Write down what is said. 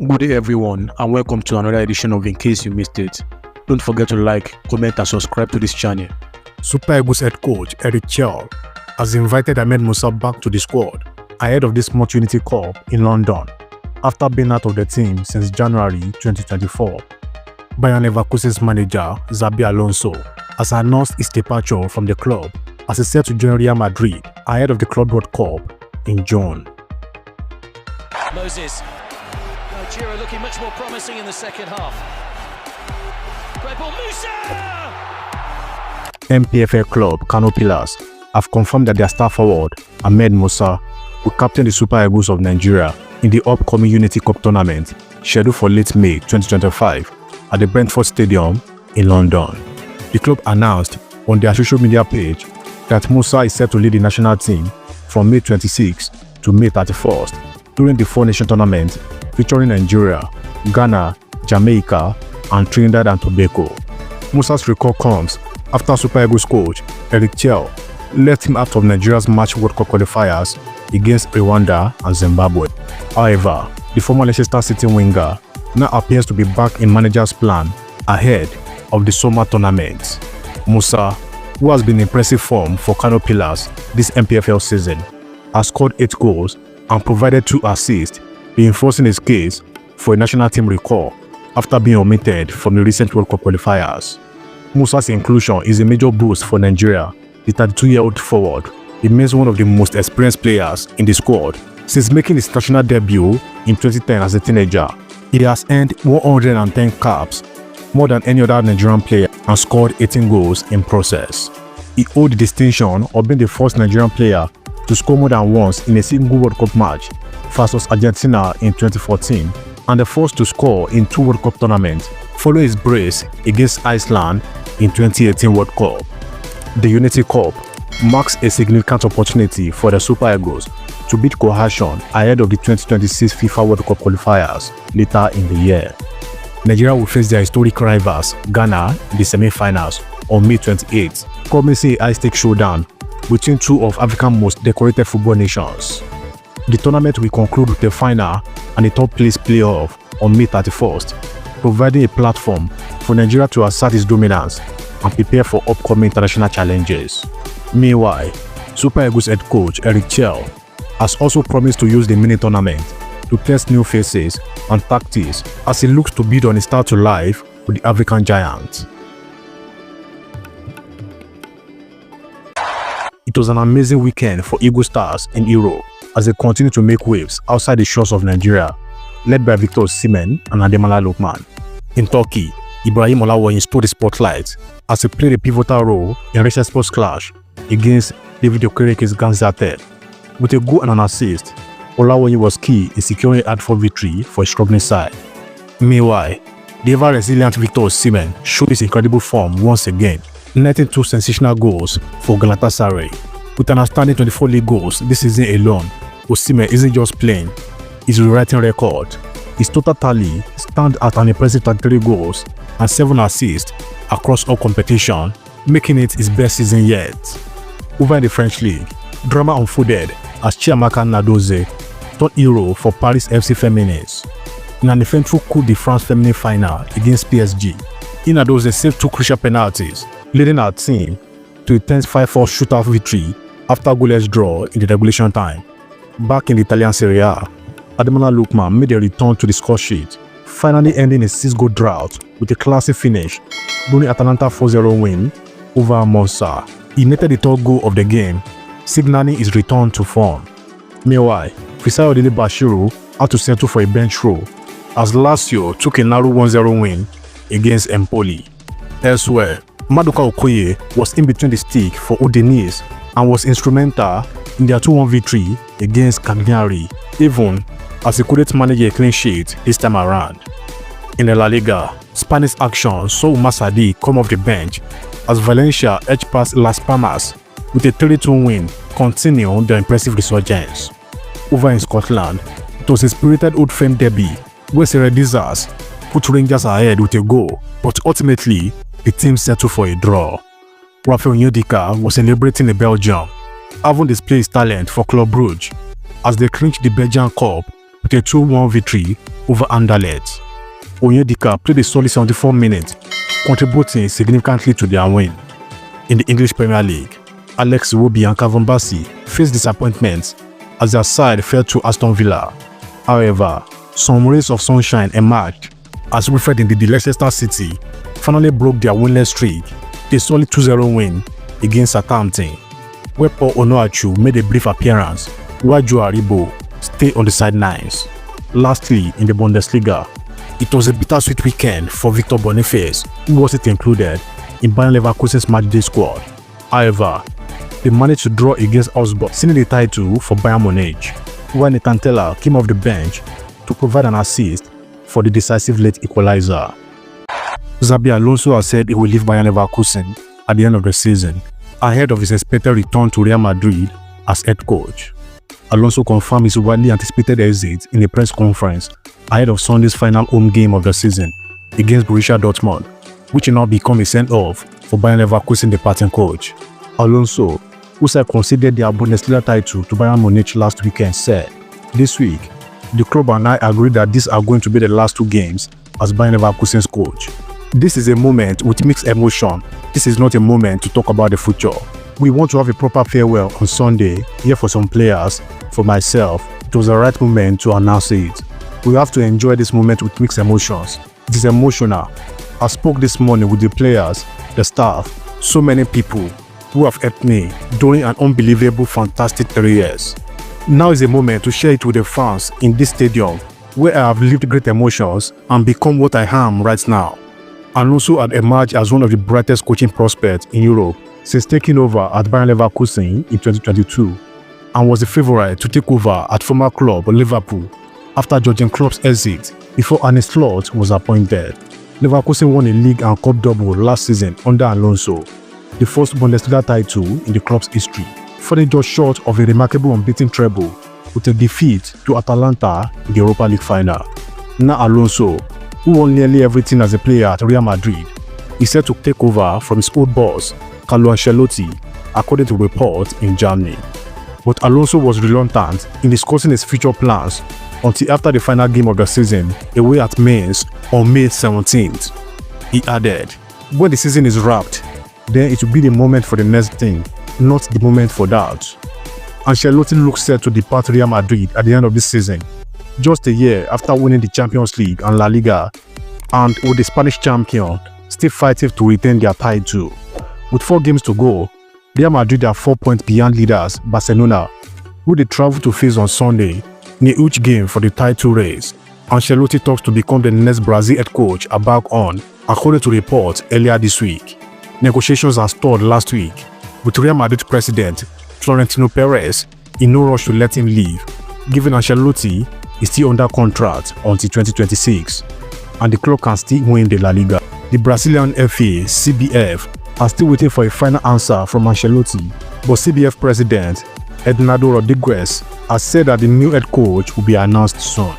Good day everyone and welcome to another edition of In Case You Missed It. Don't forget to like, comment and subscribe to this channel. Super Eagles head coach Eric Chell has invited Ahmed Musa back to the squad ahead of this Much Unity Cup in London after being out of the team since January 2024. Bayern Leverkusen's manager Xabi Alonso has announced his departure from the club as he set to join Real Madrid ahead of the Club World Cup in June. Moses. Giro looking much more promising in the second half. Great ball, Musa! MPFL club Kano Pillars have confirmed that their star forward, Ahmed Musa, will captain the Super Eagles of Nigeria in the upcoming Unity Cup tournament scheduled for late May 2025 at the Brentford Stadium in London. The club announced on their social media page that Musa is set to lead the national team from May 26 to May 31st during the four-nation tournament featuring Nigeria, Ghana, Jamaica, and Trinidad and Tobago. Musa's recall comes after Super Eagles coach Eric Chell left him out of Nigeria's March World Cup qualifiers against Rwanda and Zimbabwe. However, the former Leicester City winger now appears to be back in manager's plan ahead of the summer tournament. Musa, who has been in impressive form for Kano Pillars this MPFL season, has scored 8 goals and provided 2 assists, reinforcing his case for a national team recall after being omitted from the recent World Cup qualifiers. Musa's inclusion is a major boost for Nigeria. The 32-year-old forward remains one of the most experienced players in the squad since making his national debut in 2010 as a teenager. He has earned 110 caps, more than any other Nigerian player, and scored 18 goals in process. He holds the distinction of being the first Nigerian player to score more than once in a single World Cup match versus Argentina in 2014 and the first to score in 2 World Cup tournaments following his brace against Iceland in 2018 World Cup. The Unity Cup marks a significant opportunity for the Super Eagles to beat cohesion ahead of the 2026 FIFA World Cup qualifiers later in the year. Nigeria will face their historic rivals Ghana in the semi-finals on May 28, promising a high-stakes showdown between 2 of Africa's most decorated football nations. The tournament will conclude with a final and a top-place playoff on May 31st, providing a platform for Nigeria to assert its dominance and prepare for upcoming international challenges. Meanwhile, Super Eagles head coach Eric Chell has also promised to use the mini-tournament to test new faces and tactics as he looks to build on his start to life with the African giant. It was an amazing weekend for Eagle stars in Europe as they continue to make waves outside the shores of Nigeria, led by Victor Osimhen and Osimhen Lookman. In Turkey, Ibrahim Olawoyin stole the spotlight as he played a pivotal role in recent sports clash against David Okereke's Gaziantep. With a goal and an assist, Olawoyin was key in securing a hard-fought victory for a struggling side. Meanwhile, the ever-resilient Victor Osimhen showed his incredible form once again, netting 2 sensational goals for Galatasaray. With an outstanding 24 league goals this season alone, Osimhen isn't just playing, he's rewriting record. His total tally stands at an impressive 33 goals and 7 assists across all competition, making it his best season yet. Over in the French league, drama unfolded as Chiamaka Nnadozie turned hero for Paris FC Féminines. In an eventful Coupe de France feminine final against PSG, Nnadozie saved 2 crucial penalties, leading her team to a tense 5-4 shootout victory after a goalless draw in the regulation time. Back in the Italian Serie A, Osimhen Lookman made a return to the score sheet, finally ending a 6-goal drought with a classy finish, bringing Atalanta 4-0 win over Musa. He netted the 3rd goal of the game, signaling his return to form. Meanwhile, Fisayo Bashiru had to settle for a bench role as Lazio took a narrow 1-0 win against Empoli. Elsewhere, Maduka Okoye was in between the stick for Udinese and was instrumental in their 2-1 victory against Cagliari, even as he couldn't manage a clean sheet this time around. In the La Liga, Spanish action saw Masadi come off the bench as Valencia edged past Las Palmas with a 3-2 win, continuing their impressive resurgence. Over in Scotland, it was a spirited Old Firm derby where Seredizas put Rangers ahead with a goal, but ultimately the team settled for a draw. Rafael Nyedika was celebrating in Belgium, having displayed his talent for Club Brugge as they clinched the Belgian Cup with a 2-1 victory over Anderlecht. Onyedika played a solid 74 minutes, contributing significantly to their win. In the English Premier League, Alex Iwobi and Calvin Bassey faced disappointments as their side fell to Aston Villa. However, some rays of sunshine emerged as Wilfred in the Leicester City finally broke their winless streak, a solid 2-0 win against Southampton, where Paul Onuachu made a brief appearance while Joe Aribo stayed on the sidelines. Lastly, in the Bundesliga, it was a bittersweet weekend for Victor Boniface, who wasn't included in Bayern Leverkusen's matchday squad. However, they managed to draw against Augsburg, sealing the title for Bayern Munich, while Nathan Tella came off the bench to provide an assist for the decisive late equalizer. Xabi Alonso has said he will leave Bayern Leverkusen at the end of the season, ahead of his expected return to Real Madrid as head coach. Alonso confirmed his widely anticipated exit in a press conference ahead of Sunday's final home game of the season against Borussia Dortmund, which will now become a send-off for Bayern Leverkusen departing coach. Alonso, who said conceded their Bundesliga title to Bayern Munich last weekend, said, "This week, the club and I agreed that these are going to be the last 2 games as Bayern Leverkusen's coach. This is a moment with mixed emotion. This is not a moment to talk about the future. We want to have a proper farewell on Sunday, here for some players. For myself, it was the right moment to announce it. We have to enjoy this moment with mixed emotions. It is emotional. I spoke this morning with the players, the staff, so many people who have helped me during an unbelievable, fantastic 3 years. Now is a moment to share it with the fans in this stadium where I have lived great emotions and become what I am right now." Alonso had emerged as one of the brightest coaching prospects in Europe since taking over at Bayern Leverkusen in 2022 and was the favourite to take over at former club Liverpool after Jurgen Klopp's exit before Arne Slot was appointed. Leverkusen won a league and cup double last season under Alonso, the first Bundesliga title in the club's history, falling just short of a remarkable unbeaten treble with a defeat to Atalanta in the Europa League final. Now Alonso, who won nearly everything as a player at Real Madrid, is set to take over from his old boss, Carlo Ancelotti, according to reports in Germany. But Alonso was reluctant in discussing his future plans until after the final game of the season away at Mainz on May 17th. He added, "When the season is wrapped, then it will be the moment for the next thing, not the moment for that." Ancelotti looks set to depart Real Madrid at the end of this season, just a year after winning the Champions League and La Liga, and with the Spanish champion still fighting to retain their title. With 4 games to go, Real Madrid are 4 points behind leaders Barcelona, who they travel to face on Sunday in a huge game for the title race. Ancelotti talks to become the next Brazil head coach are back on, according to reports earlier this week. Negotiations are stalled last week, with Real Madrid president Florentino Perez in no rush to let him leave, given Ancelotti is still under contract until 2026, and the club can still win the La Liga. The Brazilian FA, CBF, are still waiting for a final answer from Ancelotti, but CBF president Ednardo Rodrigues has said that the new head coach will be announced soon.